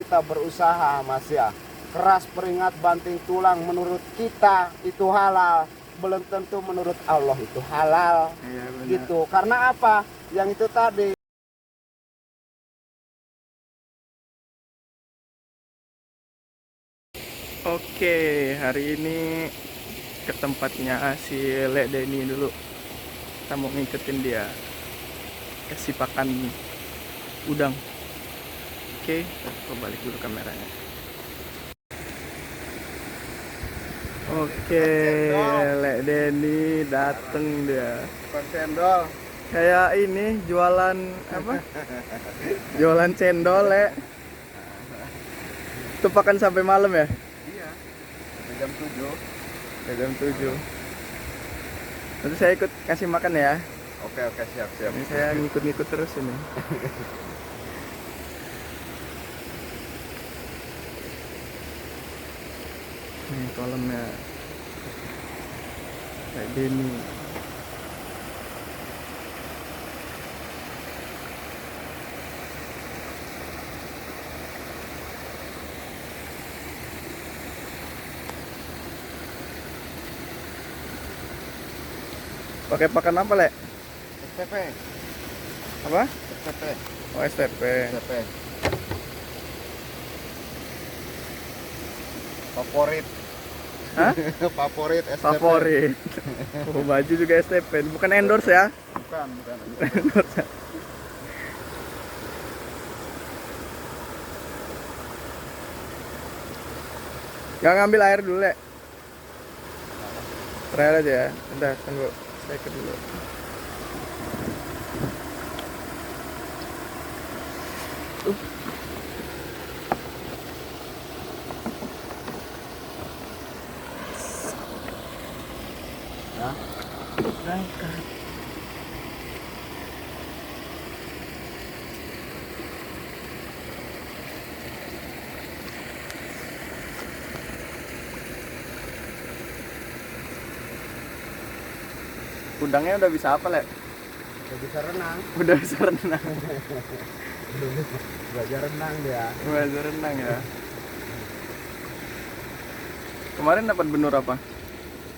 kita berusaha Mas ya. Keras peringat banting tulang menurut kita itu halal, belum tentu menurut Allah itu halal. Iya, benar. Gitu. Karena apa? Yang itu tadi. Oke, hari ini ke tempatnya si Le Denny dulu. Kita mau ngikutin dia kasih pakan udang. Oke, kita balik dulu kameranya. Oke, Le Denny dateng dia. Bukan cendol. Kayak ini jualan apa? Jualan cendol, Le. Itu pakan sampai malam ya? Iya. Jam 7. Ya, jam 7. Nanti saya ikut kasih makan ya. Oke, siap. Ini saya ngikut-ngikut terus ini. Nih kolamnya kayak gini. Pakai pakan apa, Le? STP. Apa? STP. Oh, STP. STP. Favorit. Hah? Favorit STP. Favorit. Oh, baju juga STP. Bukan endorse ya? Bukan. Endorse. Gak ngambil air dulu, Le. Trial aja ya. Bentar, tunggu. Saya ke dulu. Ya. Berangkat. Udangnya udah bisa apa, Le? Udah bisa renang. Udah bisa renang. Dulu belajar renang dia. Belajar renang ya. Kemarin dapat benur apa?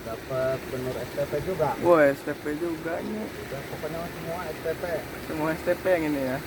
Dapat benur STP juga. Wah, STP juga nih. Udah pokoknya semua STP. Semua STP yang ini ya.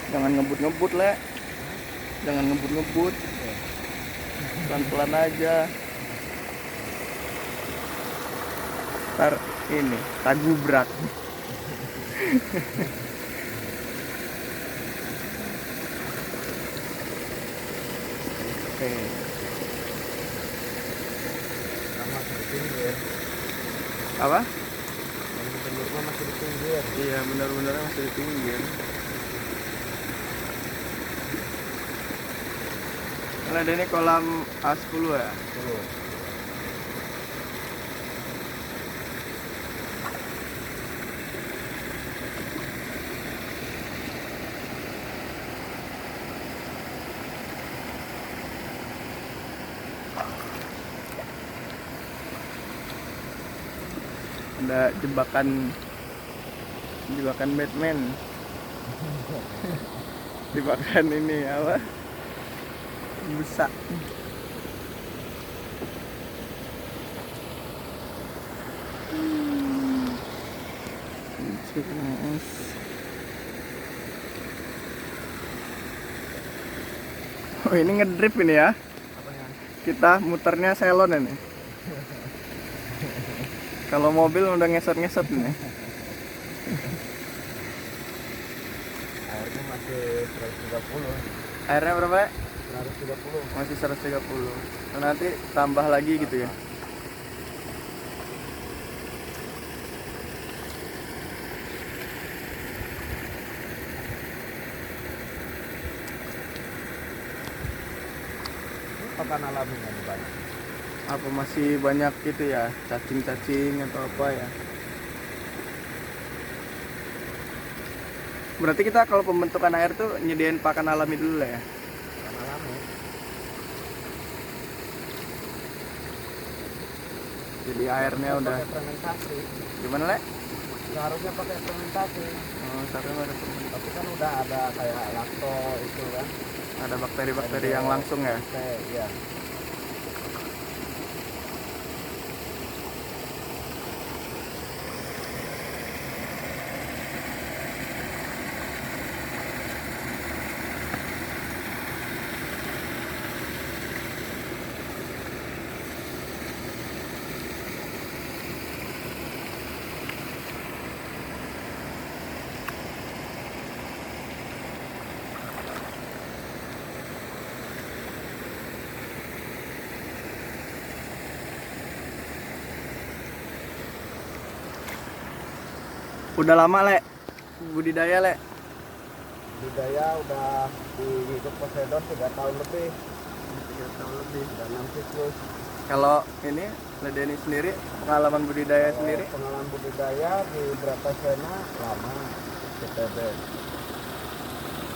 Jangan ngebut-ngebut, Le. Jangan ngebut-ngebut. Pelan-pelan aja. Ntar ini, tagubrak. Oke. Sama di pinggir. Apa? Yang benur mah masih di pinggir. Iya, benar-benar masih di pinggir. Kalau ada ini kolam A10 ya. Tuh. Ada jebakan Batman. Jebakan ini apa? Busa. Oh, ini ngedrip ini ya. Apanya? Kita muternya selon ini. Kalau mobil udah ngesot-ngesot nih. Airnya masih 130. Airnya berapa ya? 130. Masih 130. Nah, nanti tambah lagi gitu ya. pakan alaminya nih banyak. Apa masih banyak gitu ya, cacing-cacing atau apa ya? Berarti kita kalau pembentukan air tuh nyediain pakan alami dulu lah ya. Pakan alami. Jadi airnya Kita udah pakai fermentasi. gimana, Le? Seharusnya pakai fermentasi. Oh, sekarang ada Tapi kan udah ada kayak lakto itu kan. ada bakteri-bakteri yang langsung ya. Oke, iya. Udah lama, Le, budidaya, Le? Budidaya udah di hidup Poseidon 3 tahun lebih. 3 tahun lebih. Udah 6 siklus. Kalau ini Le Denny sendiri pengalaman budidaya sendiri Pengalaman budidaya di berapa sena lama CTB.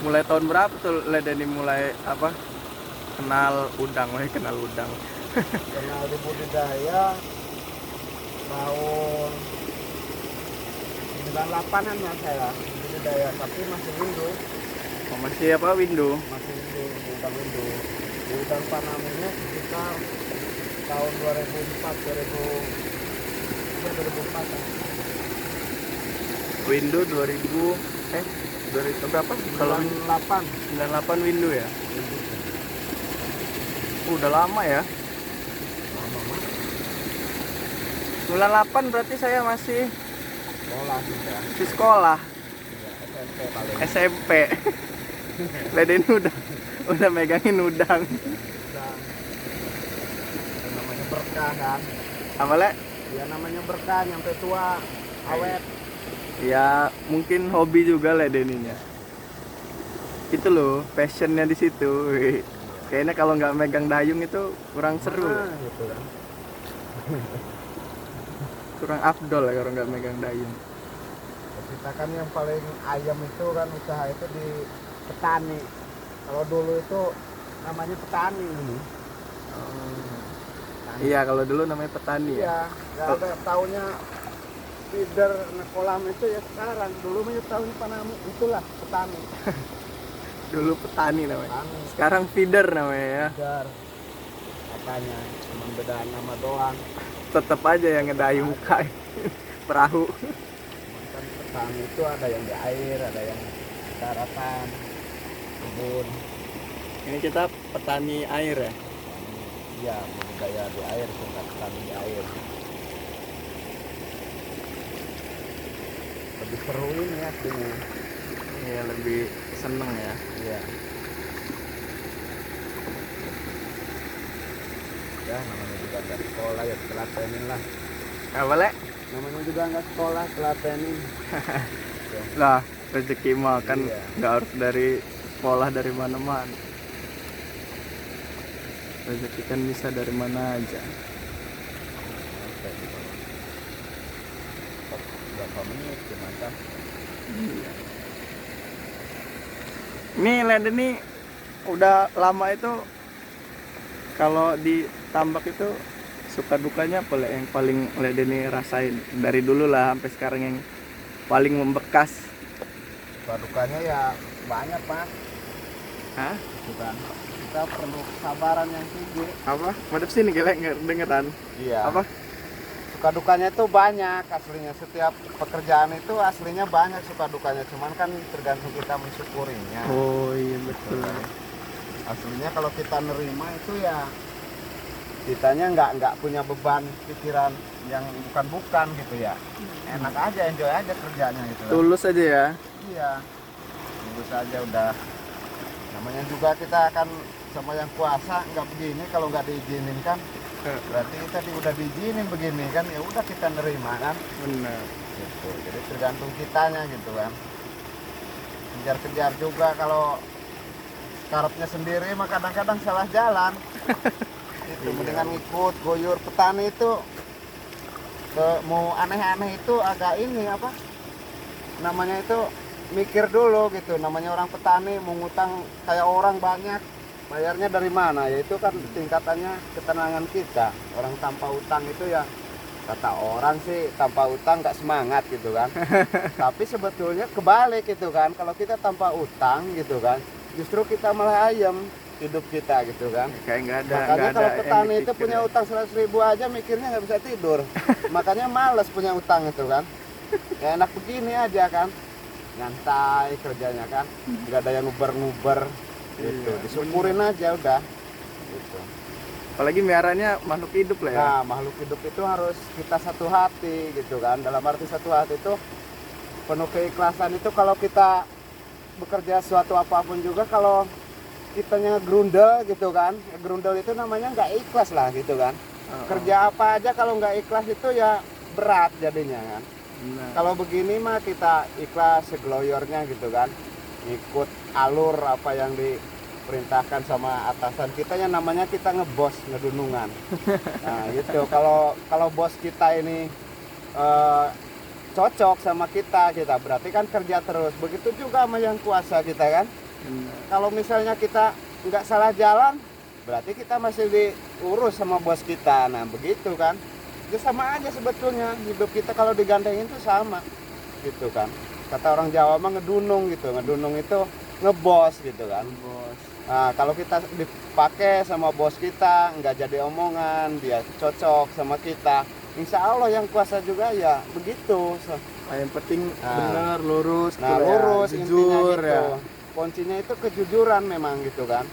mulai tahun berapa tuh Le Denny mulai apa kenal udang, kenal udang? Kenal di budidaya tahun 98-an ya saya budidaya, tapi masih windu, Oh, masih apa window? masih windu, udang windu. Di udang Panamanya sekitar tahun 2004 2004 ya. Window 2000 2000 berapa? Kalau 98 98 window ya? Udah lama ya. lama mah 98 berarti saya masih sekolah juga di sekolah ya, SMP paling SMP. Le Denny udah megangin udang. udang. Dan namanya berkah kan, Apa, Le? ya namanya berkah nyampe tua awet. Ya mungkin hobi juga Le Denny-nya. Itu loh passionnya di situ. Wih. Kayaknya kalau nggak megang dayung itu kurang seru, Gitu kan. kurang afdol ya kalau nggak megang dayung. Kita kan yang paling ayam itu kan usaha itu di petani. Kalau dulu itu namanya petani ini. Petani. Iya, kalau dulu namanya petani ya. Iya, nggak ada taunya feeder kolam itu ya sekarang. Dulu mah tahunya panami, itulah petani. Dulu petani namanya. Petani, Sekarang feeder namanya ya. feeder. Katanya cuma beda nama doang. Tetap aja yang ngedayung kai perahu. Cuman kan petani itu ada yang di air, ada yang di daratan, kebun. Ini kita petani air ya. Iya, budidaya di air, bukan petani di air. Lebih seru ini ya aslinya. Iya, lebih seneng ya. Iya. Ya namanya juga nggak sekolah ya telatenin lah. Apa, Le? Namanya juga nggak sekolah telatenin. Lah, rezeki mah kan Iya. nggak harus dari sekolah dari mana-mana. Rezeki kan bisa dari mana aja. Berapa menit gimana? Iya. Ini Le Denny udah lama itu kalau di tambak itu suka dukanya apa, Le, yang paling Le Denny rasain dari dulu lah sampai sekarang yang paling membekas? Dukanya ya banyak Pak. Hah? Bukan. Kita perlu kesabaran yang tinggi. Apa? Madep sini kele nggak dengeran? Iya. Apa? Suka dukanya itu banyak aslinya. Setiap pekerjaan itu aslinya banyak suka dukanya. Cuman kan tergantung kita mensyukurinya. Oh iya betul. Aslinya kalau kita nerima itu ya kitanya nggak punya beban pikiran yang bukan gitu ya. Enak aja, enjoy aja kerjanya gitu. Tulus aja ya. Iya. Tulus aja udah. Namanya juga kita akan sama yang kuasa nggak begini kalau nggak diizinin kan. Berarti kita udah diizinin begini kan, ya udah kita nerima kan. Benar. Gitu. Jadi tergantung kitanya gitu kan. Kejar-kejar juga kalau karepnya sendiri mah kadang-kadang salah jalan. Itu mendingan ngikut goyur petani itu mau aneh-aneh itu agak ini apa namanya itu mikir dulu gitu. Namanya orang petani mau ngutang kayak orang banyak, bayarnya dari mana? Ya itu kan tingkatannya ketenangan kita. Orang tanpa utang itu ya kata orang sih tanpa utang nggak semangat gitu kan. Tapi sebetulnya kebalik gitu kan. Kalau kita tanpa utang gitu kan, justru kita malah ayem hidup kita gitu kan. Kayak nggak ada. Makanya nggak kalau ada petani yang itu dipikir punya ya. utang 100.000 aja mikirnya nggak bisa tidur. Makanya males punya utang itu kan. Ya enak begini aja kan, nyantai kerjanya kan, nggak ada yang nguber-nguber gitu. Iya, Disyukurin aja udah gitu. Apalagi miaranya makhluk hidup lah ya. Nah makhluk hidup itu harus kita satu hati gitu kan. Dalam arti satu hati itu penuh keikhlasan. Itu kalau kita bekerja suatu apapun juga, kalau kitanya gerundel gitu kan, gerundel itu namanya nggak ikhlas lah gitu kan. Kerja apa aja kalau nggak ikhlas itu ya berat jadinya kan. Benar. Kalau begini mah kita ikhlas segeloyornya gitu kan, ikut alur apa yang diperintahkan sama atasan kita, yang namanya kita ngebos, ngedunungan. Nah gitu. Kalau bos kita ini cocok sama kita berarti kan kerja terus. Begitu juga sama yang kuasa kita kan. Benar. Kalau misalnya kita nggak salah jalan, berarti kita masih diurus sama bos kita. Nah begitu kan, itu sama aja sebetulnya hidup kita kalau digandengin itu sama gitu kan. Kata orang Jawa mah ngedunung gitu, ngedunung itu ngebos gitu kan. Bos. Nah kalau kita dipakai sama bos kita, nggak jadi omongan, dia cocok sama kita, insya Allah yang kuasa juga ya begitu. Yang penting Nah. benar, lurus, Nah gitu ya. lurus intinya jujur gitu. ya. Kuncinya itu kejujuran memang gitu kan.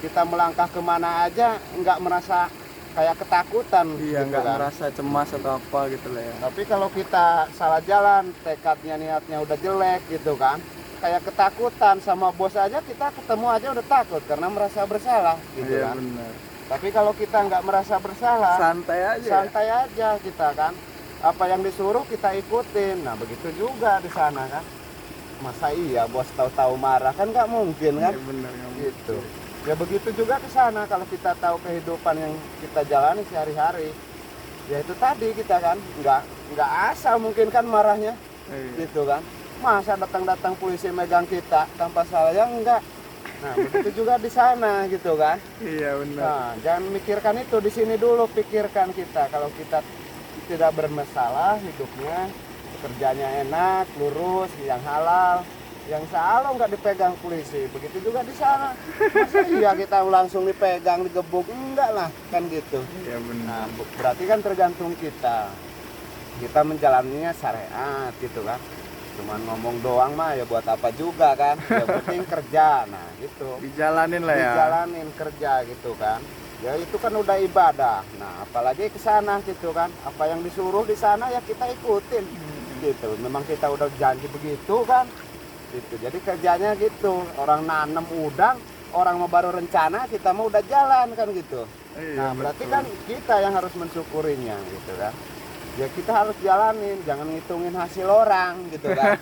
Kita melangkah kemana aja nggak merasa kayak ketakutan Iya, gitu nggak kan. merasa cemas atau apa gitu lah ya. Tapi kalau kita salah jalan, tekadnya niatnya udah jelek gitu kan, kayak ketakutan sama bos aja, kita ketemu aja udah takut karena merasa bersalah gitu Iya kan. benar. Tapi kalau kita nggak merasa bersalah, Santai aja. santai aja kita kan. Apa yang disuruh kita ikutin. Nah begitu juga di sana kan. Masa iya bos tahu-tahu marah, kan nggak mungkin kan. Iya benar kamu. Gitu. Ya begitu juga ke sana kalau kita tahu kehidupan yang kita jalani sehari-hari. Ya itu tadi kita kan nggak asal mungkin kan marahnya Iya. gitu kan. Masa datang-datang polisi megang kita tanpa salah, ya enggak. Nah begitu juga di sana gitu kan. Iya benar. Nah jangan mikirkan itu, di sini dulu pikirkan kita. Kalau kita tidak bermasalah hidupnya, kerjanya enak, lurus, yang halal, yang salah nggak dipegang polisi. Begitu juga di sana. Masa iya kita langsung dipegang, digebuk? Enggak lah, kan gitu. Iya benar. Nah, berarti kan tergantung kita. Kita menjalaninya syariat gitu kan. Cuman ngomong doang mah ya buat apa juga kan. Yang penting kerja. Nah, gitu. Dijalanin lah ya. Dijalanin kerja gitu kan. Ya itu kan udah ibadah. Nah, apalagi ke sana gitu kan. Apa yang disuruh di sana ya kita ikutin. Gitu. Memang kita udah janji begitu kan. Gitu. Jadi kerjanya gitu. Orang nanam udang, orang mau baru rencana, kita mau udah jalan kan gitu. Iya, Nah, berarti betul. kan kita yang harus mensyukurinya gitu kan. Ya kita harus jalanin, jangan ngitungin hasil orang gitu kan.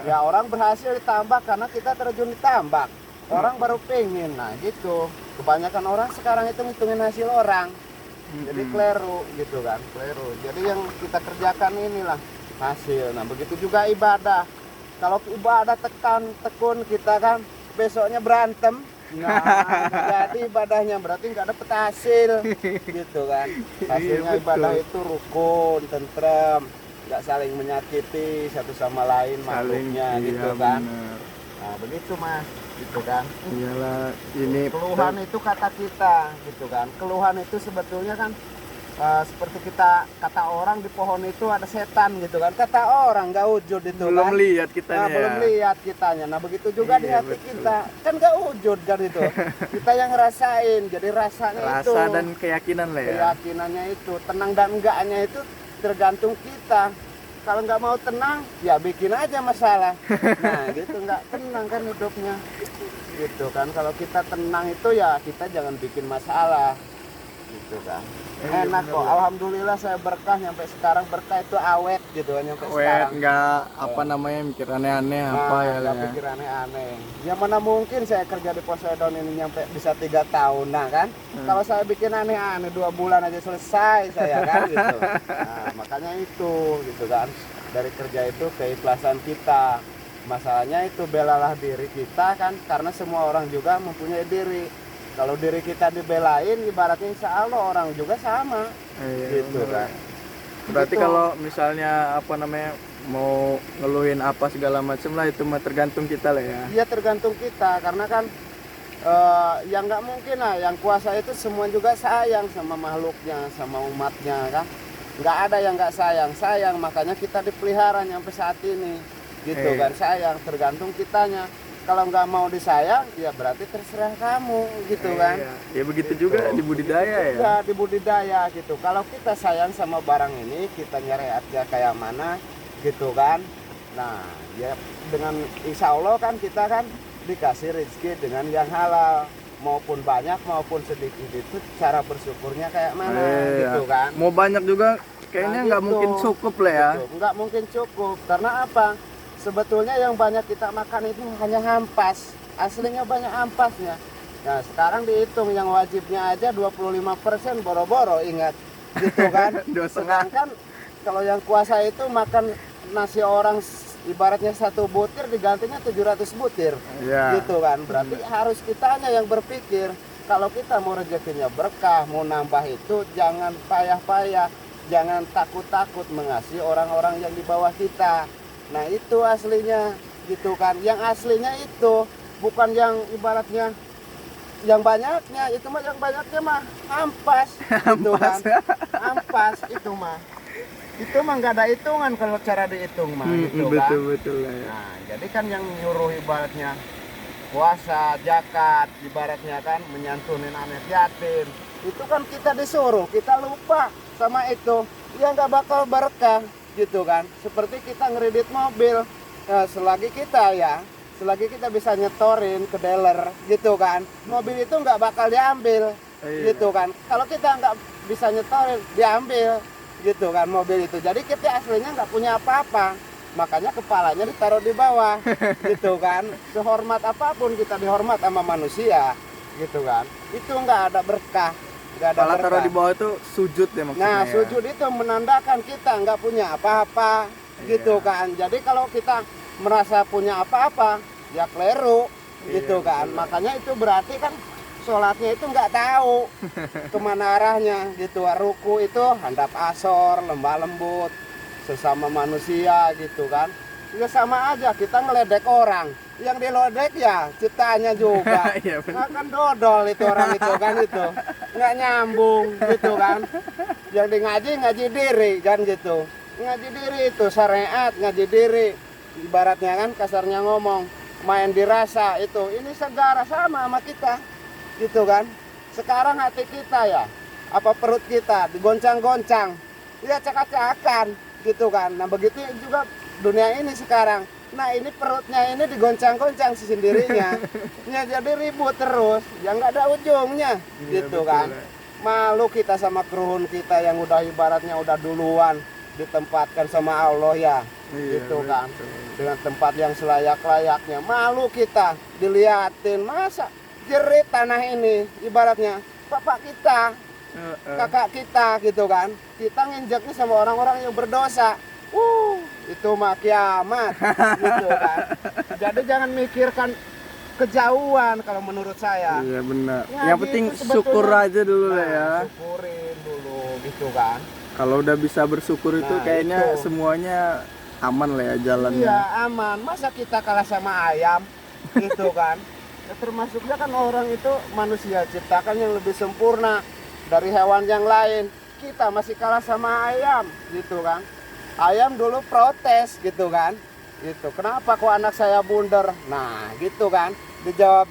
Ya orang berhasil ditambak karena kita terjun di tambak. Orang baru pengen, nah gitu. Kebanyakan orang sekarang itu ngitungin hasil orang. Jadi keliru gitu kan, keliru. Jadi yang kita kerjakan inilah hasil. Nah begitu juga ibadah. Kalau ibadah tekun kita kan besoknya berantem. Nah, nggak jadi ibadahnya, berarti nggak dapet hasil gitu kan. Hasilnya Iya, ibadah betul. itu rukun, tentrem, nggak saling menyakiti satu sama lain makhluknya gitu iya, kan. benar. Nah begitu mas, gitu kan. Iyalah ini Keluhan itu kata kita gitu kan. Keluhan itu sebetulnya kan seperti kita kata orang di pohon itu ada setan gitu kan. Kata orang nggak wujud itu belum kan. lihat kita Nah, ya. belum lihat kitanya. Nah begitu juga di Iya, hati betul. kita kan nggak wujud kan itu. Kita yang ngerasain, jadi rasanya itu. Rasa dan keyakinan lah ya. Keyakinannya itu, tenang dan enggaknya itu tergantung kita. Kalau nggak mau tenang, ya bikin aja masalah. Nah gitu, nggak tenang kan hidupnya. Gitu kan, kalau kita tenang itu ya kita jangan bikin masalah. gitu kan. Iya, Enak bener kok, lah. alhamdulillah saya berkah nyampe sekarang, berkah itu awet gitu kan nyampe Wet, sekarang. nggak apa namanya mikir aneh-aneh apa ya lah nggak ya. pikir aneh-aneh. Ya mana mungkin saya kerja di Poseidon ini nyampe bisa 3 tahun, nah kan. Kalau saya bikin aneh-aneh 2 bulan aja selesai saya kan gitu. Nah, makanya itu gitu kan. Dari kerja itu keikhlasan kita. Masalahnya itu belalah diri kita kan, karena semua orang juga mempunyai diri. Kalau diri kita dibelain, ibaratnya insya Allah orang juga sama, Iya, gitu bener. kan. Berarti Gitu. kalau misalnya apa namanya mau ngeluhin apa segala macam lah itu mah tergantung kita lah ya. Iya tergantung kita, karena kan yang nggak mungkin lah, yang kuasa itu semua juga sayang sama makhluknya, sama umatnya kan. Nggak ada yang nggak sayang, makanya kita dipelihara sampai saat ini, gitu Iya. kan, sayang, tergantung kitanya. Kalau nggak mau disayang, ya berarti terserah kamu, gitu kan. Iya. Ya begitu Gitu. juga di budidaya ya. Ya di budidaya gitu. Kalau kita sayang sama barang ini, kita nyari harga kayak mana, gitu kan. Nah, ya dengan insya Allah kan kita kan dikasih rezeki dengan yang halal, maupun banyak maupun sedikit, itu cara bersyukurnya kayak mana, Iya. gitu kan. Mau banyak juga kayaknya Nah, nggak gitu. mungkin cukup lah ya. Gitu. Nggak mungkin cukup, karena apa? Sebetulnya yang banyak kita makan itu hanya ampas, aslinya banyak ampasnya. Nah sekarang dihitung yang wajibnya aja 25% boro-boro, ingat gitu kan. Dosa. Sedangkan kalau yang kuasa itu makan nasi orang ibaratnya 1 butir digantinya 700 butir, Iya. gitu kan. Berarti harus kitanya yang berpikir, kalau kita mau rezekinya berkah, mau nambah itu jangan payah-payah, jangan takut-takut mengasihi orang-orang yang di bawah kita. Nah itu aslinya, gitu kan. Yang aslinya itu bukan yang ibaratnya yang banyaknya, itu mah yang banyaknya mah ampas, gitu kan. Ampas itu mah nggak ada hitungan kalau cara dihitung mah, gitu kan. Betul lah ya. Nah jadi kan yang nyuruh ibaratnya puasa, zakat, ibaratnya kan menyantunin anak yatim, itu kan kita disuruh, kita lupa sama itu, ya nggak bakal berkah, gitu kan. Seperti kita ngeredit mobil, nah, selagi kita bisa nyetorin ke dealer, gitu kan, mobil itu nggak bakal diambil, Iya. gitu kan. Kalau kita nggak bisa nyetorin, diambil, gitu kan mobil itu. Jadi kita aslinya nggak punya apa-apa, makanya kepalanya ditaruh di bawah, gitu kan. Sehormat apapun kita dihormat sama manusia, gitu kan. Itu nggak ada berkah, nggak ada Kepala berkah. taruh di bawah itu sujud ya maksudnya. Nah, ya. sujud itu menandakan kita nggak punya apa-apa, gitu Iya. kan. Jadi kalau kita merasa punya apa-apa, ya keliru, gitu Iya, kan. betul. Makanya itu berarti kan sholatnya itu nggak tahu kemana arahnya, gitu. Ruku itu handap asor, lembah lembut, sesama manusia, gitu kan. Ya sama aja, kita ngeledek orang. Yang diledek ya ciptaannya juga. Iya, bener. Nggak kan dodol itu orang itu kan itu. Nggak nyambung gitu kan. Yang di ngaji diri kan gitu. Ngaji diri itu syariat, ngaji diri. Ibaratnya kan kasarnya ngomong, main dirasa itu. Ini segara sama kita. Gitu kan. Sekarang hati kita ya, apa perut kita digoncang-goncang. Ya cakak-cakakan gitu kan. Nah begitu juga dunia ini sekarang. Nah ini perutnya ini digoncang-goncang sendirinya. Ya jadi ribut terus, ya nggak ada ujungnya, Iya, gitu betul, kan. ya. Malu kita sama kruhun kita yang udah ibaratnya udah duluan ditempatkan sama Allah ya, Iya, gitu kan. betul. Dengan tempat yang selayak-layaknya. Malu kita diliatin, masa jerit tanah ini ibaratnya bapak kita, kakak kita, gitu kan. Kita nginjeknya sama orang-orang yang berdosa. Itu mah kiamat, gitu kan. Jadi jangan mikirkan kejauhan kalau menurut saya. Iya benar. Ya, Yang gitu penting sebetulnya. syukur aja dulu lah Nah, ya. syukurin dulu, gitu kan. Kalau udah bisa bersyukur itu Nah, kayaknya itu. semuanya aman lah ya jalannya. Iya aman, masa kita kalah sama ayam, gitu kan. Ya, termasuknya kan orang itu manusia ciptakan yang lebih sempurna dari hewan yang lain. Kita masih kalah sama ayam, gitu kan. Ayam dulu protes, gitu kan. Gitu. Kenapa kok anak saya bundar? Nah, gitu kan. Dijawab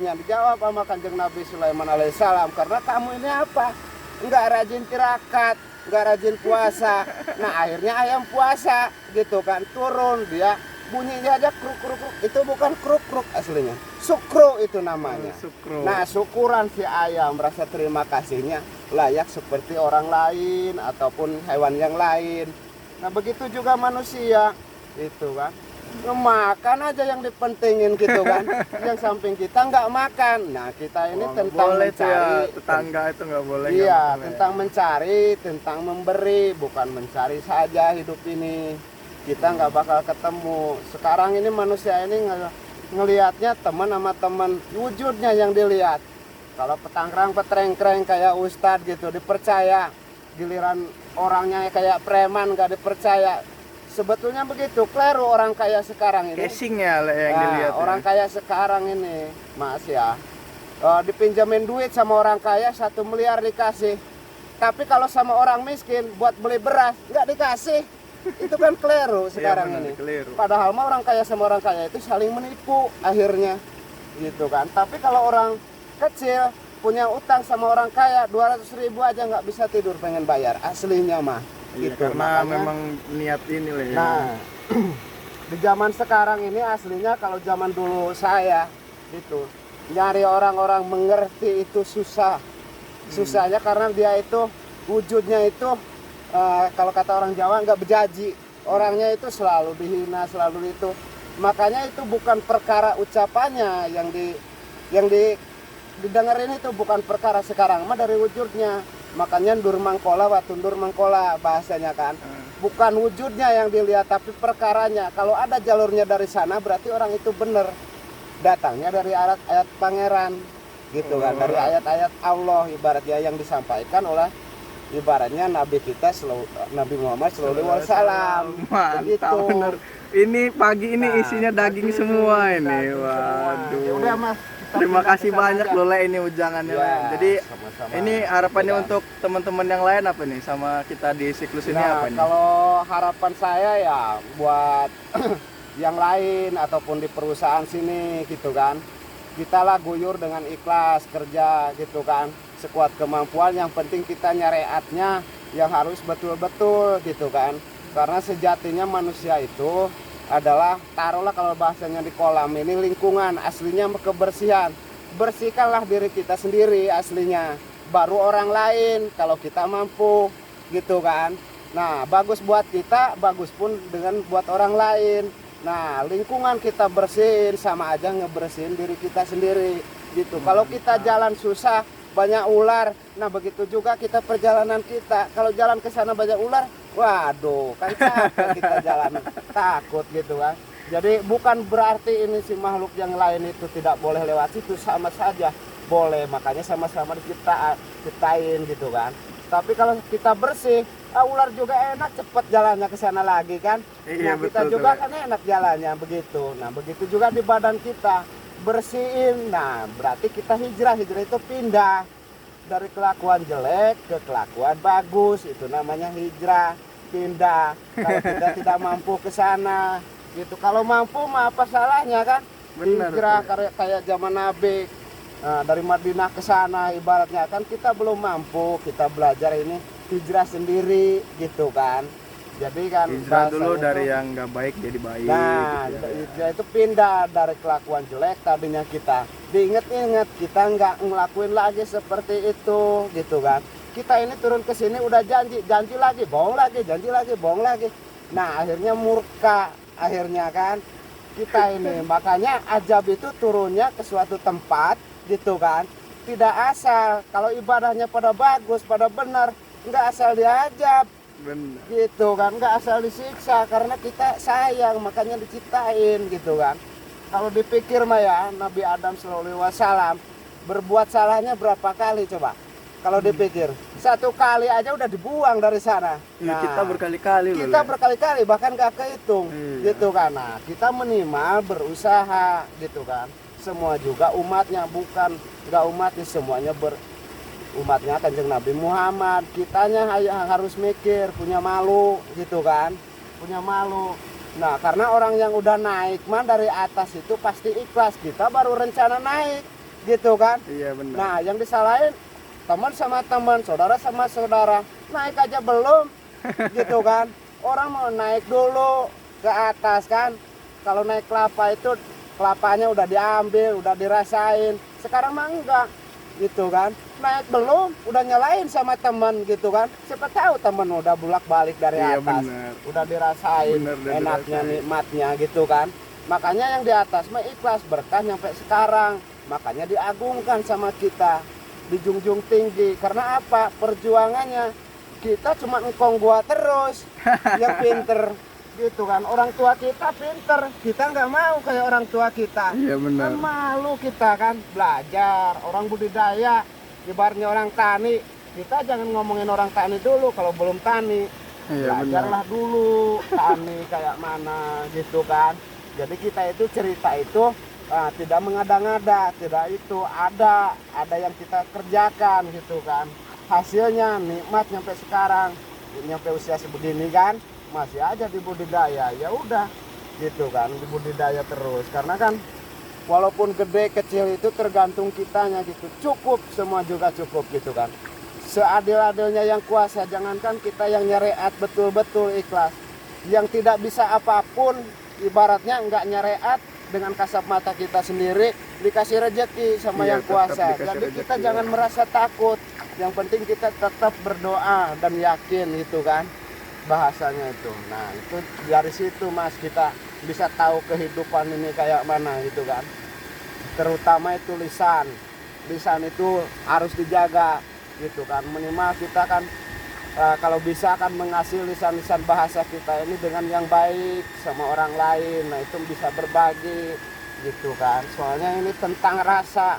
sama Kanjeng Nabi Sulaiman alaihissalam, karena kamu ini apa? Enggak rajin tirakat, enggak rajin puasa. Nah, akhirnya ayam puasa, gitu kan. Turun dia, bunyinya aja kruk kruk kruk. Itu bukan kruk kruk aslinya. Sukro itu namanya. Syukur. Nah, syukuran si ayam rasa terima kasihnya layak seperti orang lain ataupun hewan yang lain. Nah begitu juga manusia itu kan, makan aja yang dipentingin gitu kan. Yang samping kita nggak makan. Nah kita ini Nggak tentang boleh tuh ya, mencari, tetangga itu nggak boleh. nggak iya, makan ya. tentang mencari, tentang memberi, bukan mencari saja hidup ini. Kita nggak bakal ketemu. Sekarang ini manusia ini ngelihatnya teman sama teman, wujudnya yang dilihat. Kalau petangkrang petrengkreng kayak ustadz gitu dipercaya, giliran orangnya kayak preman nggak dipercaya. Sebetulnya begitu, keliru orang kaya sekarang ini. Casing ya Le, yang Nah, dilihat. orang kaya sekarang ini, Mas ya, dipinjamin duit sama orang kaya 1 miliar dikasih. Tapi kalau sama orang miskin buat beli beras nggak dikasih. Itu kan keliru sekarang benar, ini. keliru. Padahal mah orang kaya sama orang kaya itu saling menipu akhirnya, gitu kan. Tapi kalau orang kecil punya utang sama orang kaya 200.000 aja nggak bisa tidur pengen bayar aslinya mah. Iya, Gitu. karena Makanya, memang niat ini Le. nah di zaman sekarang ini aslinya kalau zaman dulu saya gitu nyari orang-orang mengerti itu susah. Susahnya karena dia itu wujudnya itu kalau kata orang Jawa nggak bejaji, orangnya itu selalu dihina, selalu itu. Makanya itu bukan perkara ucapannya yang didengerin, itu bukan perkara sekarang mah dari wujudnya. Makanya ndur mangkola watundur mangkola bahasanya kan. Bukan wujudnya yang dilihat tapi perkaranya. Kalau ada jalurnya dari sana berarti orang itu benar. Datangnya dari ayat-ayat pangeran gitu kan, dari ayat-ayat Allah ibaratnya yang disampaikan oleh ibaratnya Nabi kita Nabi Muhammad Shallallahu Alaihi Wasallam. Mantap bener. Ini pagi ini Nah, isinya daging semua ini. Daging semua. Waduh. Ya udah Mas. kita Terima pindah kasih ke sana banyak aja. loh Le ini ujangannya Le. Ya, Jadi sama-sama. ini harapannya Ya. untuk teman-teman yang lain apa nih sama kita di siklus ini Nah, apa nih? kalau harapan saya ya buat yang lain ataupun di perusahaan sini gitu kan. Kita lah guyur dengan ikhlas kerja gitu kan. Sekuat kemampuan, yang penting kita nyariatnya yang harus betul-betul gitu kan. Karena sejatinya manusia itu adalah, taruhlah kalau bahasanya di kolam ini lingkungan, aslinya kebersihan. Bersihkanlah diri kita sendiri aslinya, baru orang lain kalau kita mampu gitu kan. Nah bagus buat kita, bagus pun dengan buat orang lain. Nah lingkungan kita bersihin sama aja ngebersihin diri kita sendiri gitu. Kalau kita jalan susah banyak ular, nah begitu juga kita perjalanan kita. Kalau jalan ke sana banyak ular, waduh kan capek kita jalan, takut gitu kan. Jadi bukan berarti ini si makhluk yang lain itu tidak boleh lewat situ, sama saja boleh, makanya sama-sama diciptain gitu kan. Tapi kalau kita bersih, ular juga enak cepet jalannya ke sana lagi kan. Iya, Nah kita betul, juga tuh, kan enak jalannya begitu. Nah begitu juga di badan kita, bersihin. Nah berarti kita hijrah itu pindah dari kelakuan jelek ke kelakuan bagus, itu namanya hijrah, pindah. Kalau kita tidak mampu ke sana gitu, kalau mampu mah apa salahnya kan. Benar, Hijrah betul. kayak zaman Nabi. Nah, dari Madinah ke sana ibaratnya kan kita belum mampu, kita belajar ini hijrah sendiri gitu kan. Jadi kan Hijrah dulu bahasanya dari itu, yang nggak baik jadi baik. nah gitu ya. hijrah itu pindah dari kelakuan jelek tadinya kita. Diinget-inget kita nggak ngelakuin lagi seperti itu gitu kan. Kita ini turun ke sini udah janji lagi, bohong lagi, janji lagi, bohong lagi. Nah akhirnya murka akhirnya kan kita ini. Makanya ajab itu turunnya ke suatu tempat gitu kan, tidak asal. Kalau ibadahnya pada bagus, pada benar, nggak asal diajab Benar. gitu kan, nggak asal disiksa, karena kita sayang makanya diciptain gitu kan. Kalau dipikir mah ya, Nabi Adam Shallallahu Alaihi Wasallam berbuat salahnya berapa kali coba? Kalau dipikir 1 kali aja udah dibuang dari sana. Ya, kita berkali-kali loh. kita Le. berkali-kali bahkan gak kehitung. Iya. Gitu kan. Nah kita minimal berusaha gitu kan. Semua juga umatnya, bukan nggak umatnya, semuanya umatnya Kanjeng Nabi Muhammad. Kitanya harus mikir, punya malu gitu kan, punya malu. Nah karena orang yang udah naik mah dari atas itu pasti ikhlas, kita baru rencana naik gitu kan. Iya benar. Nah yang disalahin teman sama teman, saudara sama saudara, naik aja belum gitu kan. Orang mau naik dulu ke atas kan. Kalau naik kelapa itu kelapanya udah diambil, udah dirasain. Sekarang mah enggak, gitu kan. Naik belum, udah nyalain sama teman gitu kan. Siapa tahu teman udah bolak-balik dari Iya, atas, bener. udah dirasain Bener, udah enaknya, dirasain. nikmatnya gitu kan. Makanya yang di atas mah ikhlas, berkah nyampe sekarang. Makanya diagungkan sama kita, dijunjung tinggi. Karena apa? Perjuangannya kita cuma engkong gua terus yang pinter gitu kan. Orang tua kita pinter, kita nggak mau kayak orang tua kita. Iya benar. Kan malu kita kan belajar. Orang budidaya, ibaratnya orang tani, kita jangan ngomongin orang tani dulu kalau belum tani. Iya benar. Belajarlah dulu tani kayak mana gitu kan. Jadi kita itu cerita itu tidak mengada-ngada, tidak itu ada yang kita kerjakan gitu kan. Hasilnya nikmat nyampe sekarang, nyampe usia sebegini kan, masih aja di budidaya. Ya udah gitu kan, di budidaya terus. Karena kan walaupun gede kecil itu tergantung kitanya gitu. Cukup, semua juga cukup gitu kan. Seadil-adilnya yang kuasa, jangankan kita yang nyariat betul-betul ikhlas. Yang tidak bisa apapun, ibaratnya nggak nyariat, dengan kasat mata kita sendiri dikasih rejeki sama Iya, yang kuasa. tetap dikasih Jadi kita rejeki, jangan ya. merasa takut. Yang penting kita tetap berdoa dan yakin gitu kan bahasanya itu. Nah itu dari situ Mas kita bisa tahu kehidupan ini kayak mana gitu kan. Terutama itu lisan. Lisan itu harus dijaga gitu kan. Minimal kita kan kalau bisa kan mengasih lisan-lisan bahasa kita ini dengan yang baik sama orang lain. Nah itu bisa berbagi gitu kan. Soalnya ini tentang rasa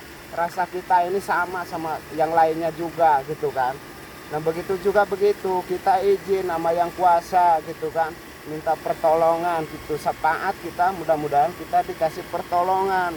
kita ini sama yang lainnya juga gitu kan. Nah begitu juga begitu kita izin sama yang kuasa gitu kan, minta pertolongan gitu, syafaat kita, mudah-mudahan kita dikasih pertolongan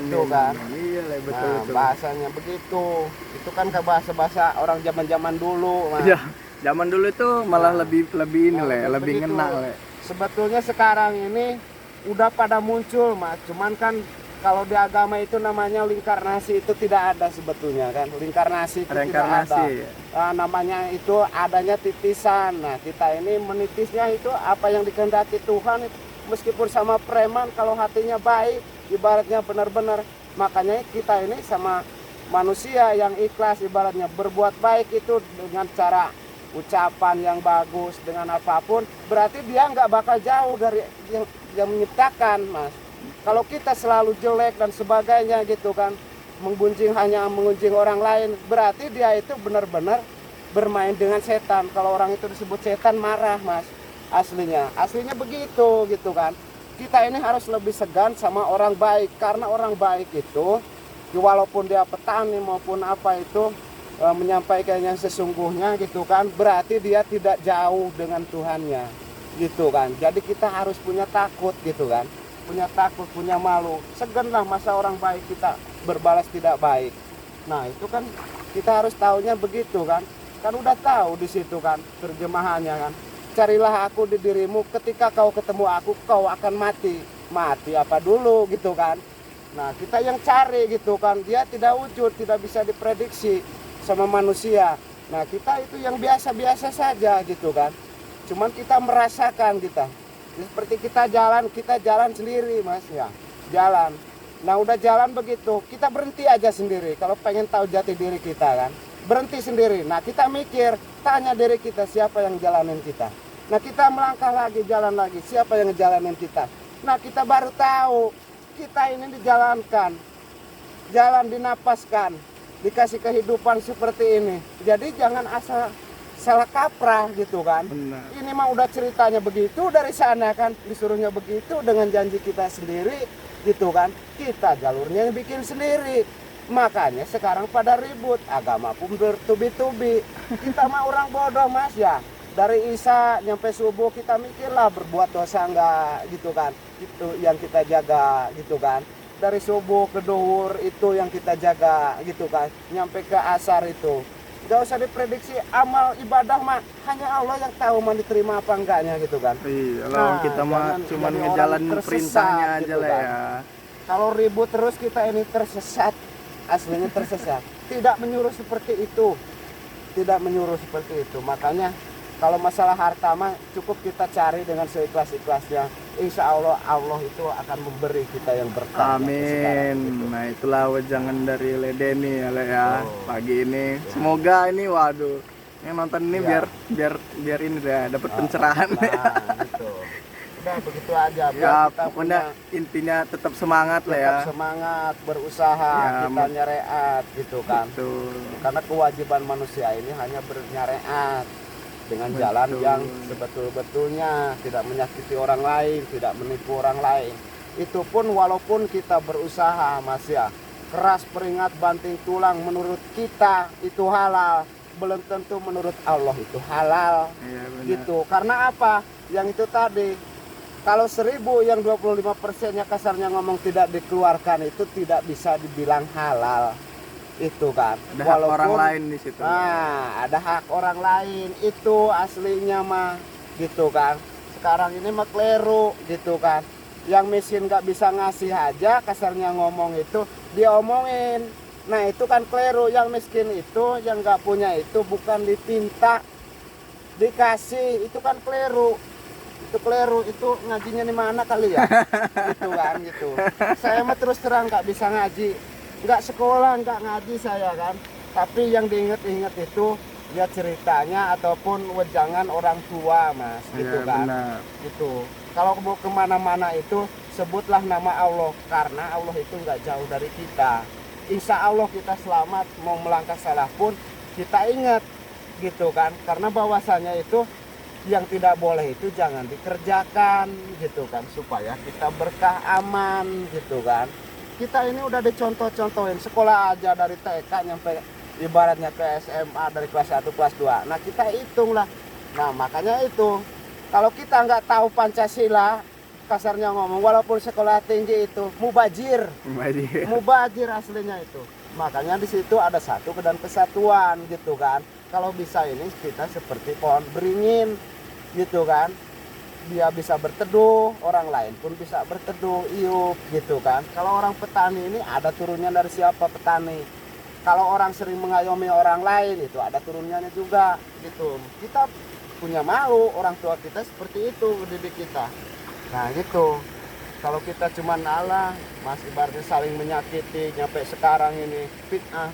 gitu kan. Iya lah, betul Nah betul. bahasanya begitu, itu kan ke bahasa orang zaman dulu Mas. Iya, zaman dulu itu malah Nah. lebih ini Nah, lah, lebih begitu. ngena lah. Sebetulnya sekarang ini udah pada muncul Mas, cuman kan kalau di agama itu namanya lingkarnasi itu tidak ada sebetulnya kan. Lingkarnasi itu Reinkarnasi, tidak ada. Namanya itu adanya titisan. Nah kita ini menitisnya itu apa yang dikehendaki Tuhan. Meskipun sama preman, kalau hatinya baik, ibaratnya benar-benar. Makanya kita ini sama manusia yang ikhlas, ibaratnya berbuat baik itu dengan cara ucapan yang bagus, dengan apapun, berarti dia nggak bakal jauh dari yang menciptakan Mas. Kalau kita selalu jelek dan sebagainya gitu kan, hanya mengunjing orang lain, berarti dia itu benar-benar bermain dengan setan. Kalau orang itu disebut setan, marah Mas. Aslinya begitu gitu kan. Kita ini harus lebih segan sama orang baik, karena orang baik itu walaupun dia petani maupun apa itu menyampaikan yang sesungguhnya gitu kan, berarti dia tidak jauh dengan Tuhannya gitu kan. Jadi kita harus punya takut gitu kan, punya takut, punya malu. Seganlah masa orang baik kita berbalas tidak baik. Nah itu kan kita harus tahunya begitu kan. Kan udah tahu di situ kan terjemahannya kan. Carilah aku di dirimu, ketika kau ketemu aku kau akan mati. Mati apa dulu gitu kan. Nah kita yang cari gitu kan, dia tidak wujud, tidak bisa diprediksi sama manusia. Nah kita itu yang biasa-biasa saja gitu kan. Cuman kita merasakan kita. Seperti kita jalan sendiri Mas ya. Jalan. Nah udah jalan begitu, kita berhenti aja sendiri. Kalau pengen tahu jati diri kita kan, berhenti sendiri. Nah kita mikir, tanya diri kita siapa yang jalanin kita. Nah kita melangkah lagi, jalan lagi, siapa yang ngejalanin kita. Nah kita baru tahu, kita ini dijalankan. Jalan dinapaskan, dikasih kehidupan seperti ini. Jadi jangan asal salah kaprah gitu kan. Benar. Ini mah udah ceritanya begitu dari sana kan, disuruhnya begitu dengan janji kita sendiri gitu kan. Kita jalurnya yang bikin sendiri. Makanya sekarang pada ribut, agama pun bertubi-tubi. Kita mah orang bodoh Mas ya. Dari Isya nyampe subuh kita mikirlah berbuat dosa enggak gitu kan. Itu yang kita jaga gitu kan. Dari subuh ke duhur itu yang kita jaga gitu kan. Nyampe ke asar itu. Gak usah diprediksi, amal ibadah mah hanya Allah yang tahu mau diterima apa enggaknya gitu kan. Iya, Nah, lawan kita mah jangan cuman jadi ngejalanin orang tersesat perintahnya aja gitu lah kan. ya. Kalau ribut terus kita ini tersesat, aslinya tersesat. Tidak menyuruh seperti itu, tidak menyuruh seperti itu. Makanya kalau masalah harta mah cukup kita cari dengan seikhlas-ikhlasnya. insya Allah Allah itu akan memberi kita yang berkah. Amin. Nah itulah wejangan dari Le Denny ya Le ya Oh. pagi ini. Semoga ini waduh yang nonton ini Ya. biar ini deh dapat pencerahan. Nah, gitu. Udah begitu aja. Biar Ya kita pokoknya intinya tetap semangat lah ya. tetap semangat berusaha, Ya, kita nyareat gitu kan. Betul. Karena kewajiban manusia ini hanya bernyareat dengan Betul. jalan yang sebetul-betulnya, tidak menyakiti orang lain, tidak menipu orang lain. Itu pun walaupun kita berusaha Mas ya, keras keringat banting tulang menurut kita itu halal, belum tentu menurut Allah itu halal. Iya benar. Gitu. Karena apa? Yang itu tadi, kalau 1000 yang 25%-nya kasarnya ngomong tidak dikeluarkan itu tidak bisa dibilang halal. Itu kan. Ada hak orang lain di situ. Nah, ada hak orang lain itu aslinya mah gitu kan. Sekarang ini mah keliru gitu kan. Yang miskin nggak bisa ngasih aja kasarnya ngomong itu dia omongin. Nah itu kan keliru. Yang miskin itu yang nggak punya itu bukan dipinta dikasih, itu kan keliru. Itu keliru, itu ngajinya di mana kali ya? Gitu kan gitu. Saya mah terus terang nggak bisa ngaji, nggak sekolah, nggak ngaji saya kan. Tapi yang diinget-inget itu ya ceritanya ataupun wejangan orang tua Mas, gitu Iya kan. benar. Gitu. Kalau mau kemana-mana itu sebutlah nama Allah, karena Allah itu nggak jauh dari kita. Insya Allah kita selamat, mau melangkah salah pun kita ingat gitu kan, karena bahwasanya itu yang tidak boleh itu jangan dikerjakan gitu kan, supaya kita berkah aman gitu kan. Kita ini udah dicontoh-contohin sekolah aja dari TK nyampe ibaratnya ke SMA dari kelas 1 kelas 2. Nah kita hitung lah. Nah makanya itu kalau kita nggak tahu Pancasila, kasarnya ngomong, walaupun sekolah tinggi itu mubajir mubajir aslinya itu. Makanya di situ ada satu dan kesatuan gitu kan. Kalau bisa ini kita seperti pohon beringin gitu kan, dia bisa berteduh, orang lain pun bisa berteduh, iup gitu kan. Kalau orang petani ini ada turunnya dari siapa petani. Kalau orang sering mengayomi orang lain itu ada turunnya juga gitu. Kita punya malu, orang tua kita seperti itu mendidik kita. Nah gitu. Kalau kita cuma Allah, Mas, ibaratnya saling menyakiti, nyampe sekarang ini fitnah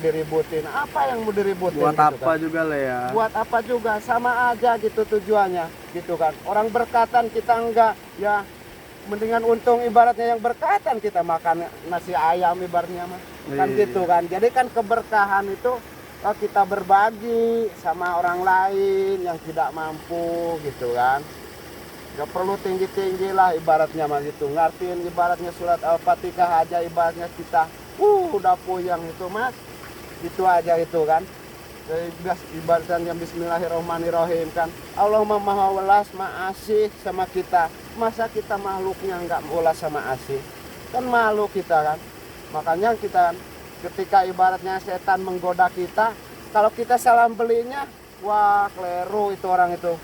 diributin. Apa yang mau diributin? Buat gitu apa kan? juga lah ya. Buat apa juga, sama aja gitu tujuannya, gitu kan. Orang berkatan kita enggak, ya mendingan untung ibaratnya yang berkatan kita makan nasi ayam ibaratnya mah. Kan Iya. gitu kan. Jadi kan keberkahan itu kita berbagi sama orang lain yang tidak mampu gitu kan. Gak perlu tinggi-tinggi lah ibaratnya mah gitu. Ngartiin ibaratnya surat Al-Fatihah aja ibaratnya kita udah puyeng itu Mas. Itu aja itu kan. Dari ibaratnya Bismillahirrahmanirrahim kan. Allah maha welas, maha asih sama kita. Masa kita makhluknya nggak welas sama asih? Kan makhluk kita kan. Makanya kita ketika ibaratnya setan menggoda kita, kalau kita salah belinya, wah keliru itu orang itu.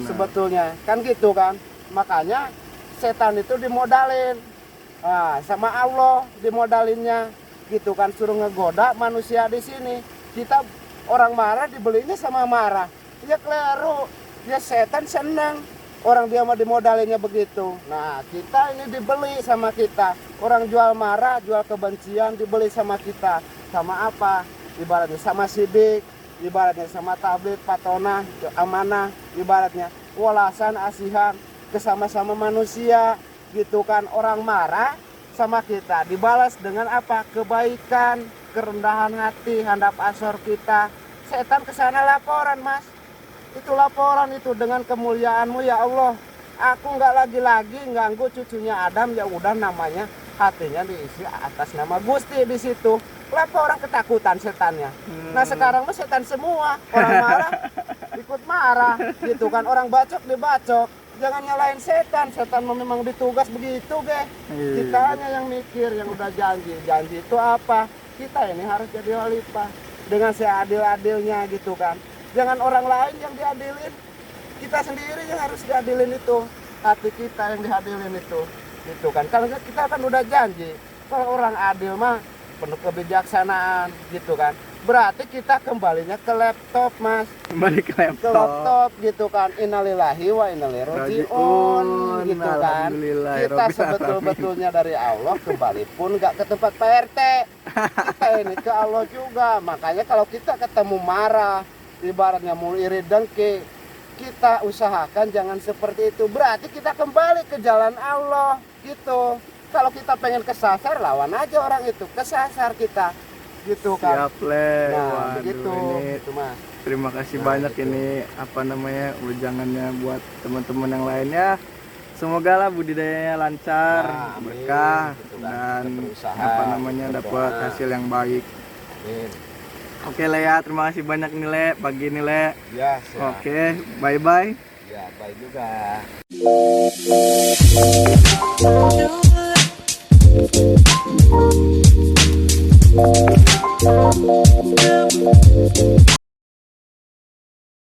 Sebetulnya kan gitu kan. Makanya setan itu dimodalin sama Allah, dimodalinnya gitu kan, suruh ngegoda manusia di sini. Kita orang marah dibelinya sama marah, ya keliru. Ya setan senang orang dia mau dimodalinnya begitu. Nah kita ini dibeli sama kita. Orang jual marah, jual kebencian dibeli sama kita. Sama apa? Ibaratnya sama sidik, ibaratnya sama tablet, patronah, amanah, ibaratnya walasan, asihan, kesama-sama manusia gitu kan. Orang marah sama kita dibalas dengan apa? Kebaikan, kerendahan hati, handap asor kita. Setan kesana laporan Mas, itu laporan itu dengan kemuliaanmu ya Allah. Aku nggak lagi-lagi ganggu cucunya Adam, ya udah namanya hatinya diisi atas nama Gusti di situ. Kenapa orang ketakutan setannya? Nah sekarang mah setan semua, orang marah ikut marah gitu kan, orang bacok dibacok. Jangan nyalain setan, setan memang ditugas begitu ge. Kita hanya yang mikir, yang udah janji. Janji itu apa? Kita ini harus jadi khalifah dengan seadil-adilnya gitu kan. Jangan orang lain yang diadilin, kita sendiri yang harus diadilin itu. Hati kita yang diadilin itu gitu kan. Kalau kita kan udah janji, kalau orang adil mah penuh kebijaksanaan gitu kan. berarti kita kembalinya ke laptop, Mas. Kembali ke Ke laptop. laptop gitu kan. Innalillahi wa inna ilaihi raji'un gitu kan. Alhamdulillah, Kita Rabbil sebetul-betulnya dari Allah, kembali pun nggak ke tempat Pak RT. Kita ini ke Allah juga. Makanya kalau kita ketemu marah, ibaratnya mau iri dengki, kita usahakan jangan seperti itu. Berarti kita kembali ke jalan Allah gitu. Kalau kita pengen kesasar, lawan aja orang itu. Kesasar kita gitu kan. Siap, Le. Nah, Waduh, begitu ini gitu, Mas. terima kasih Nah, banyak gitu. ini apa namanya ujangannya buat teman-teman yang lainnya. Semoga lah budidayanya lancar, Nah, amin. berkah Gitu kan. dan Kita berusaha, apa namanya berdoa. dapat hasil yang baik. Amin. Oke Le ya, terima kasih banyak nih Le, pagi ini Le. Ya, siap. Oke, bye bye. Ya, baik juga. Thank you.